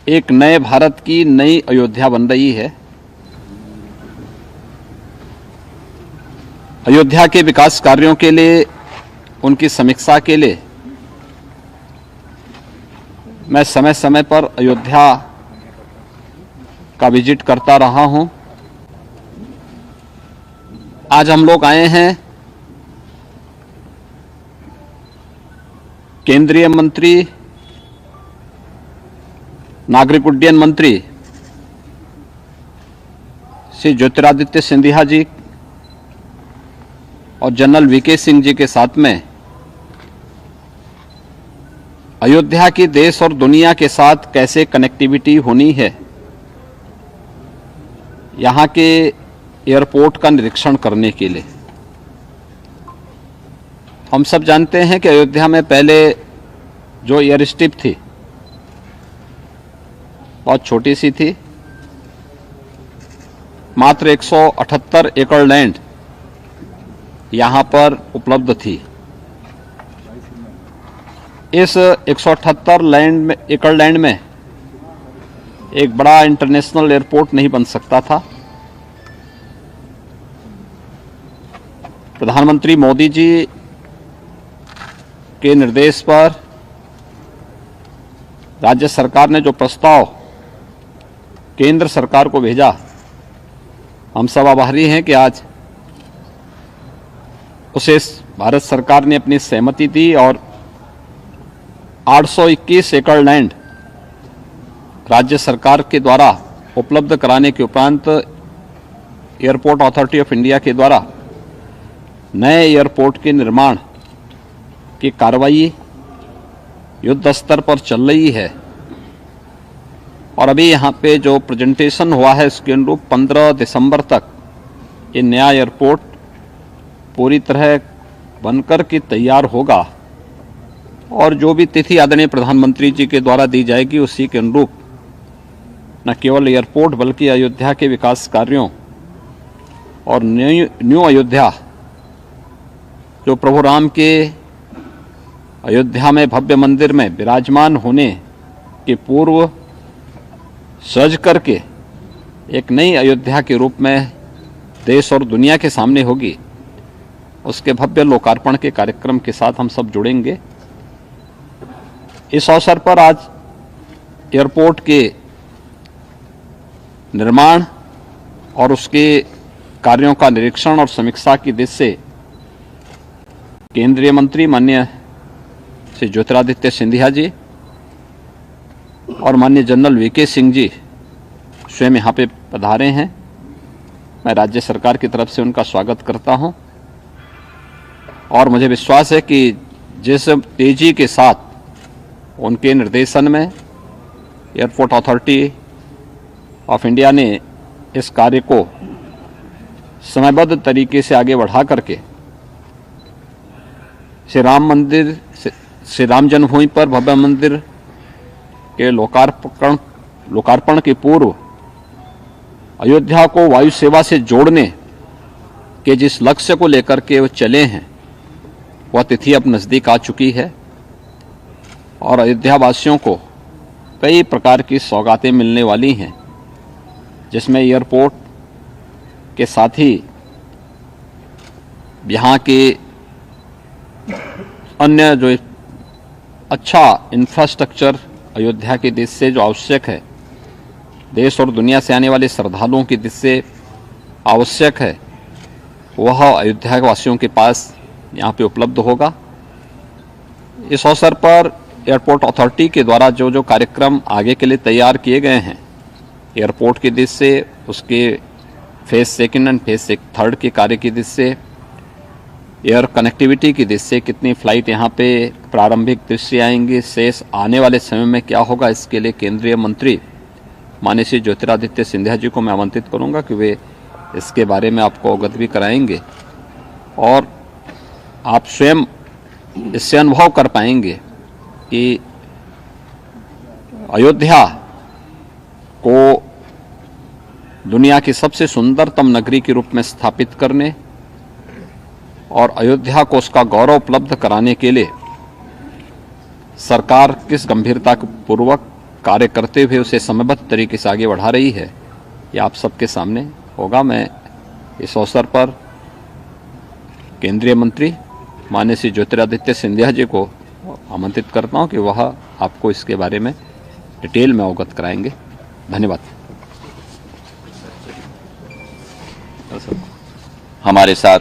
एक नए भारत की नई अयोध्या बन रही है। अयोध्या के विकास कार्यों के लिए, उनकी समीक्षा के लिए मैं समय समय पर अयोध्या का विजिट करता रहा हूं। आज हम लोग आए हैं केंद्रीय मंत्री, नागरिक उड्डयन मंत्री श्री ज्योतिरादित्य सिंधिया जी और जनरल वीके सिंह जी के साथ में अयोध्या की देश और दुनिया के साथ कैसे कनेक्टिविटी होनी है, यहाँ के एयरपोर्ट का निरीक्षण करने के लिए। हम सब जानते हैं कि अयोध्या में पहले जो एयर स्ट्रिप थी बहुत छोटी सी थी, मात्र 178 एकड़ लैंड यहाँ पर उपलब्ध थी। इस 178 एकड़ लैंड में एक बड़ा इंटरनेशनल एयरपोर्ट नहीं बन सकता था। प्रधानमंत्री मोदी जी के निर्देश पर राज्य सरकार ने जो प्रस्ताव केंद्र सरकार को भेजा, हम सब आभारी हैं कि आज उसे भारत सरकार ने अपनी सहमति दी और 821 एकड़ लैंड राज्य सरकार के द्वारा उपलब्ध कराने के उपरांत एयरपोर्ट अथॉरिटी ऑफ इंडिया के द्वारा नए एयरपोर्ट के निर्माण की कार्रवाई युद्ध स्तर पर चल रही है। और अभी यहाँ पे जो प्रेजेंटेशन हुआ है उसके अनुरूप 15 दिसंबर तक ये नया एयरपोर्ट पूरी तरह बनकर के तैयार होगा और जो भी तिथि आदरणीय प्रधानमंत्री जी के द्वारा दी जाएगी उसी के अनुरूप न केवल एयरपोर्ट बल्कि अयोध्या के विकास कार्यों और न्यू अयोध्या जो प्रभु राम के अयोध्या में भव्य मंदिर में विराजमान होने के पूर्व सज करके एक नई अयोध्या के रूप में देश और दुनिया के सामने होगी, उसके भव्य लोकार्पण के कार्यक्रम के साथ हम सब जुड़ेंगे। इस अवसर पर आज एयरपोर्ट के निर्माण और उसके कार्यों का निरीक्षण और समीक्षा की दृष्टि से केंद्रीय मंत्री माननीय श्री ज्योतिरादित्य सिंधिया जी और माननीय जनरल वीके सिंह जी स्वयं यहाँ पे पधारे हैं। मैं राज्य सरकार की तरफ से उनका स्वागत करता हूँ और मुझे विश्वास है कि जिस तेजी के साथ उनके निर्देशन में एयरपोर्ट अथॉरिटी ऑफ इंडिया ने इस कार्य को समयबद्ध तरीके से आगे बढ़ा करके श्री राम जन्मभूमि पर भव्य मंदिर के लोकार्पण के पूर्व अयोध्या को वायु सेवा से जोड़ने के जिस लक्ष्य को लेकर के वो चले हैं वह तिथि अब नज़दीक आ चुकी है और अयोध्या वासियों को कई प्रकार की सौगातें मिलने वाली हैं, जिसमें एयरपोर्ट के साथ ही यहाँ के अन्य जो अच्छा इंफ्रास्ट्रक्चर अयोध्या की दृष्टि से जो आवश्यक है, देश और दुनिया से आने वाले श्रद्धालुओं की दृष्टि से आवश्यक है, वह अयोध्या वासियों के पास यहाँ पे उपलब्ध होगा। इस अवसर पर एयरपोर्ट अथॉरिटी के द्वारा जो जो कार्यक्रम आगे के लिए तैयार किए गए हैं, एयरपोर्ट की दृष्टि से, उसके phase second and phase third के कार्य की दृष्टि से, एयर कनेक्टिविटी की दृष्टि से कितनी फ्लाइट यहाँ पे प्रारंभिक दृश्य आएंगी, शेष आने वाले समय में क्या होगा, इसके लिए केंद्रीय मंत्री माननीय श्री ज्योतिरादित्य सिंधिया जी को मैं आमंत्रित करूँगा कि वे इसके बारे में आपको अवगत भी कराएंगे और आप स्वयं इससे अनुभव कर पाएंगे कि अयोध्या को दुनिया की सबसे सुंदरतम नगरी के रूप में स्थापित करने और अयोध्या को उसका गौरव उपलब्ध कराने के लिए सरकार किस गंभीरता पूर्वक कार्य करते हुए उसे समयबद्ध तरीके से आगे बढ़ा रही है, ये आप सबके सामने होगा। मैं इस अवसर पर केंद्रीय मंत्री माननीय श्री ज्योतिरादित्य सिंधिया जी को आमंत्रित करता हूं कि वह आपको इसके बारे में डिटेल में अवगत कराएंगे। धन्यवाद। हमारे साथ